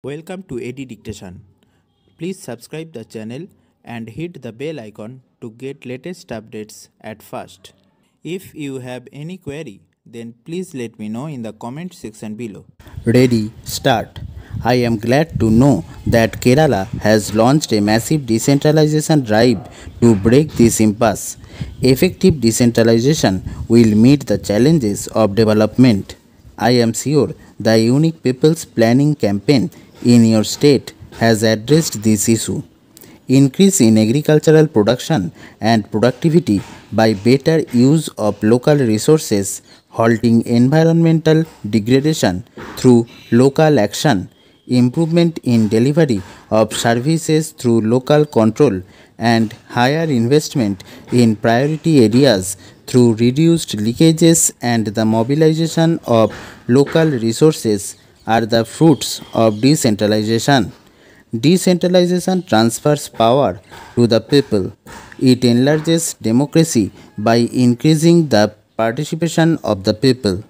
Welcome to AD Dictation. Please subscribe the channel and hit the bell icon to get latest updates at first. If you have any query, then please let me know in the comment section below. Ready, start. I am glad to know that Kerala has launched a massive decentralization drive to break this impasse. Effective decentralization will meet the challenges of development. I am sure the Unique People's Planning campaign in your state has addressed this issue. Increase in agricultural production and productivity by better use of local resources, halting environmental degradation through local action, improvement in delivery of services through local control, and higher investment in priority areas through reduced leakages and the mobilization of local resources are the fruits of decentralization. Decentralization transfers power to the people. It enlarges democracy by increasing the participation of the people.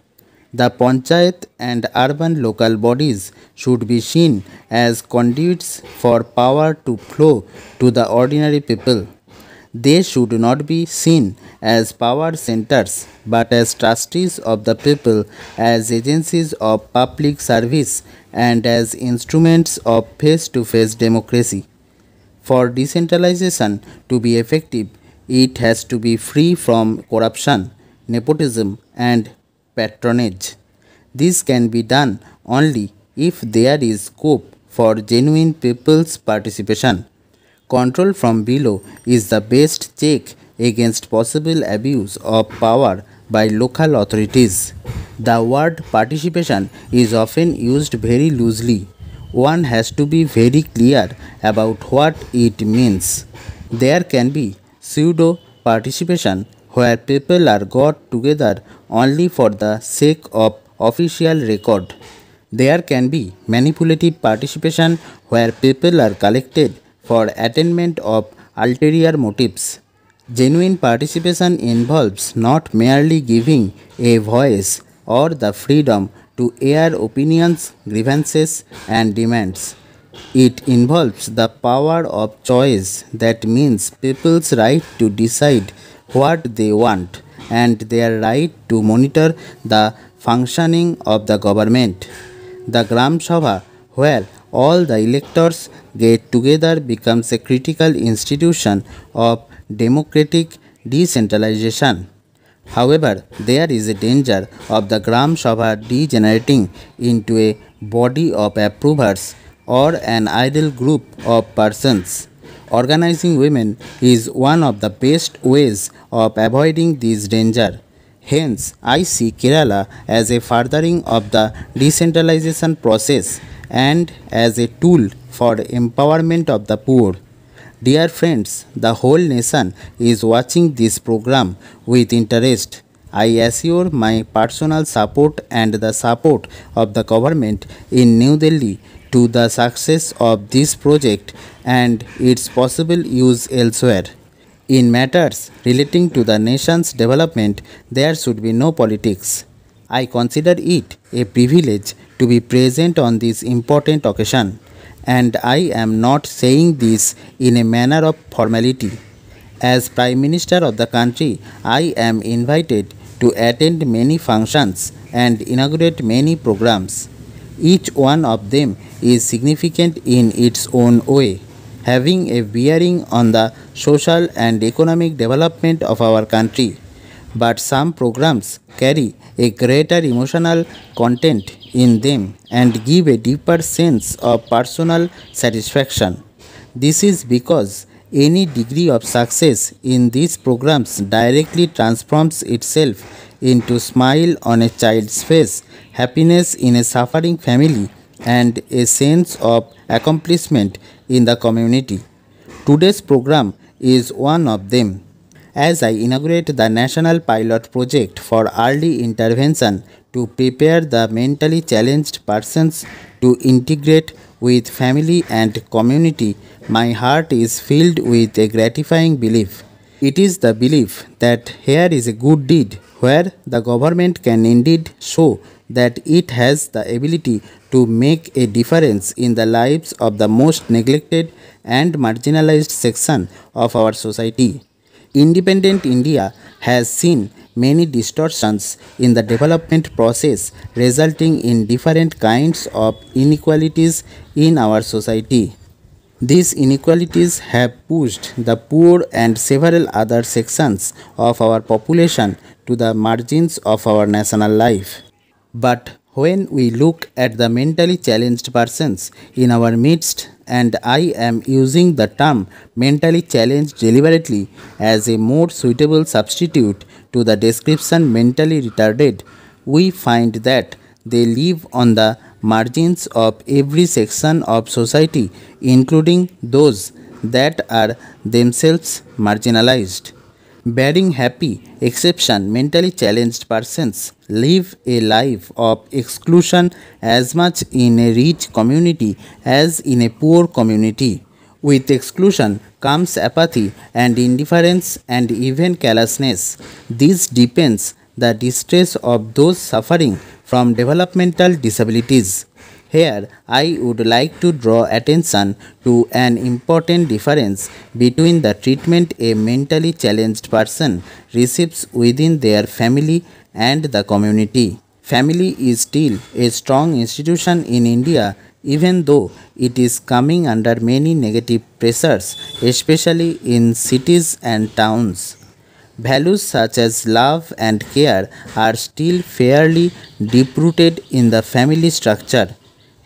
The panchayat and urban local bodies should be seen as conduits for power to flow to the ordinary people. They should not be seen as power centers but as trustees of the people, as agencies of public service, and as instruments of face to face democracy. For decentralization to be effective, it has to be free from corruption, nepotism, and patronage. This can be done only if there is scope for genuine people's participation. Control from below is the best check against possible abuse of power by local authorities. The word participation is often used very loosely. One has to be very clear about what it means. There can be pseudo participation where people are got together only for the sake of official record. There can be manipulative participation where people are collected for attainment of ulterior motives. Genuine participation involves not merely giving a voice or the freedom to air opinions, grievances, and demands. It involves the power of choice, that means people's right to decide what they want and their right to monitor the functioning of the government. The Gram Sabha, where all the electors get together, becomes a critical institution of democratic decentralization. However, there is a danger of the Gram Sabha degenerating into a body of approvers or an idle group of persons. Organizing women is one of the best ways of avoiding this danger. Hence, I see Kerala as a furthering of the decentralization process and as a tool for empowerment of the poor. Dear friends, the whole nation is watching this program with interest. I assure my personal support and the support of the government in New Delhi to the success of this project and its possible use elsewhere. In matters relating to the nation's development, there should be no politics. I consider it a privilege to be present on this important occasion, and I am not saying this in a manner of formality. As Prime Minister of the country, I am invited to attend many functions and inaugurate many programs. Each one of them is significant in its own way, having a bearing on the social and economic development of our country. But some programs carry a greater emotional content in them and give a deeper sense of personal satisfaction. This is because any degree of success in these programs directly transforms itself into smile on a child's face, happiness in a suffering family, and a sense of accomplishment in the community. Today's program is one of them. As I inaugurate the National Pilot Project for Early Intervention to prepare the mentally challenged persons to integrate with family and community, my heart is filled with a gratifying belief. It is the belief that here is a good deed where the government can indeed show that it has the ability to make a difference in the lives of the most neglected and marginalized section of our society. Independent India has seen many distortions in the development process, resulting in different kinds of inequalities in our society. These inequalities have pushed the poor and several other sections of our population to the margins of our national life. But when we look at the mentally challenged persons in our midst, and I am using the term mentally challenged deliberately as a more suitable substitute to the description mentally retarded, we find that they live on the margins of every section of society, including those that are themselves marginalized. Barring happy exception, mentally challenged persons live a life of exclusion as much in a rich community as in a poor community. With exclusion comes apathy and indifference and even callousness. This deepens the distress of those suffering from developmental disabilities. Here, I would like to draw attention to an important difference between the treatment a mentally challenged person receives within their family and the community. Family is still a strong institution in India, even though it is coming under many negative pressures, especially in cities and towns. Values such as love and care are still fairly deep rooted in the family structure.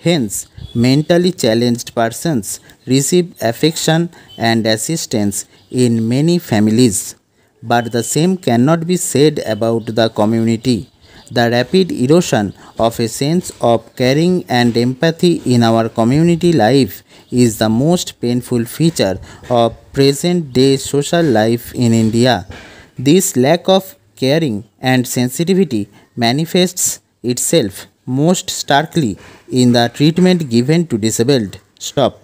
Hence, mentally challenged persons receive affection and assistance in many families. But the same cannot be said about the community. The rapid erosion of a sense of caring and empathy in our community life is the most painful feature of present day social life in India. This lack of caring and sensitivity manifests itself most starkly in the treatment given to disabled. Stop.